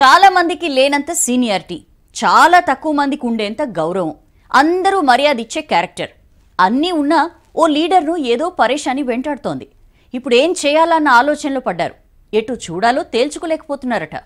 చాలా మందికి లేనంత సీనియారిటీ, చాలా తక్కువ మందికి ఉండేంత గౌరవం, అందరూ మర్యాద ఇచ్చే క్యారెక్టర్ అన్నీ ఉన్నా ఓ లీడర్ను ఏదో పరేషాని వెంటాడుతోంది. ఇప్పుడు ఏం చేయాలన్న ఆలోచనలో పడ్డారు. ఎటు చూడాలో తేల్చుకోలేకపోతున్నారట.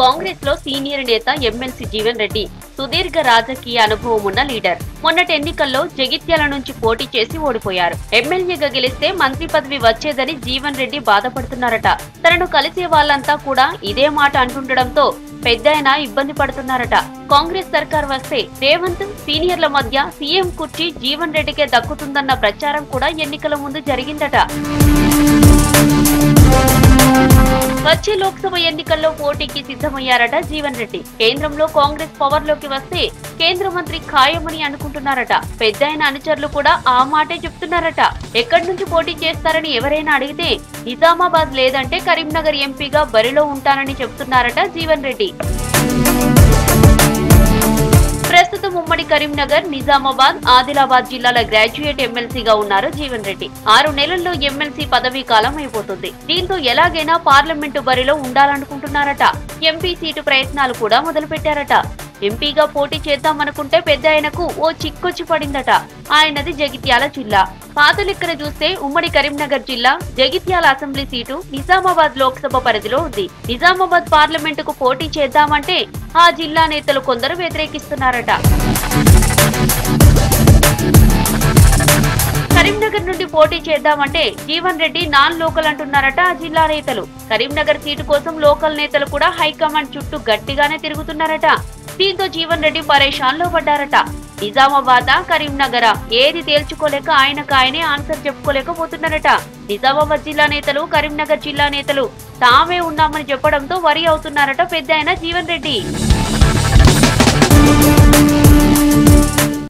కాంగ్రెస్ లో సీనియర్ నేత ఎమ్మెల్సీ జీవన్ రెడ్డి సుదీర్ఘ రాజకీయ అనుభవం ఉన్న లీడర్. మొన్నటి ఎన్నికల్లో జగిత్యాల నుంచి పోటీ చేసి ఓడిపోయారు. ఎమ్మెల్యేగా గెలిస్తే మంత్రి పదవి వచ్చేదని జీవన్ రెడ్డి బాధపడుతున్నారట. తనను కలిసే వాళ్ళంతా కూడా ఇదే మాట అంటుండడంతో పెద్దాయన ఇబ్బంది పడుతున్నారట. కాంగ్రెస్ సర్కార్ వస్తే రేవంత్ సీనియర్ల మధ్య సీఎం కుర్చీ జీవన్ రెడ్డికే దక్కుతుందన్న ప్రచారం కూడా ఎన్నికల ముందు జరిగిందట. వచ్చే లోక్సభ ఎన్నికల్లో పోటీకి సిద్ధమయ్యారట జీవన్ రెడ్డి. కేంద్రంలో కాంగ్రెస్ పవర్ లోకి వస్తే కేంద్ర మంత్రి ఖాయమని అనుకుంటున్నారట. పెద్దాయన అనుచరులు కూడా ఆ మాటే చెప్తున్నారట. ఎక్కడి నుంచి పోటీ చేస్తారని ఎవరైనా అడిగితే నిజామాబాద్ లేదంటే కరీంనగర్ ఎంపీగా బరిలో ఉంటానని చెప్తున్నారట జీవన్ రెడ్డి. ప్రస్తుతం ఉమ్మడి కరీంనగర్, నిజామాబాద్, ఆదిలాబాద్ జిల్లాల గ్రాడ్యుయేట్ ఎమ్మెల్సీగా ఉన్నారు జీవన్ రెడ్డి. 6 నెలల్లో ఎమ్మెల్సీ పదవీ కాలం అయిపోతుంది. దీంతో ఎలాగైనా పార్లమెంటు బరిలో ఉండాలనుకుంటున్నారట. ఎంపీ సీటు ప్రయత్నాలు కూడా మొదలుపెట్టారట. ఎంపీగా పోటీ చేద్దామనుకుంటే పెద్దాయనకు ఓ చిక్కొచ్చి పడిందట. ఆయనది జగిత్యాల జిల్లా. పాత లెక్కన చూస్తే ఉమ్మడి కరీంనగర్ జిల్లా జగిత్యాల అసెంబ్లీ సీటు నిజామాబాద్ లోక్సభ పరిధిలో ఉంది. నిజామాబాద్ పార్లమెంటుకు పోటీ చేద్దామంటే ఆ జిల్లా నేతలు కొందరు వ్యతిరేకిస్తున్నారట. కరీంనగర్ నుండి పోటీ చేద్దామంటే జీవన్ రెడ్డి నాన్ లోకల్ అంటున్నారట ఆ జిల్లా నేతలు. కరీంనగర్ సీటు కోసం లోకల్ నేతలు కూడా హైకమాండ్ చుట్టూ గట్టిగానే తిరుగుతున్నారట. దీంతో జీవన్ రెడ్డి పరేషాన్లో పడ్డారట. నిజామాబాద్, కరీంనగర్ ఏది తేల్చుకోలేక ఆయనే ఆన్సర్ చెప్పుకోలేకపోతున్నారట. నిజామాబాద్ జిల్లా నేతలు, కరీంనగర్ జిల్లా నేతలు తామే ఉన్నామని చెప్పడంతో వరి అవుతున్నారట పెద్దాయన జీవన్ రెడ్డి.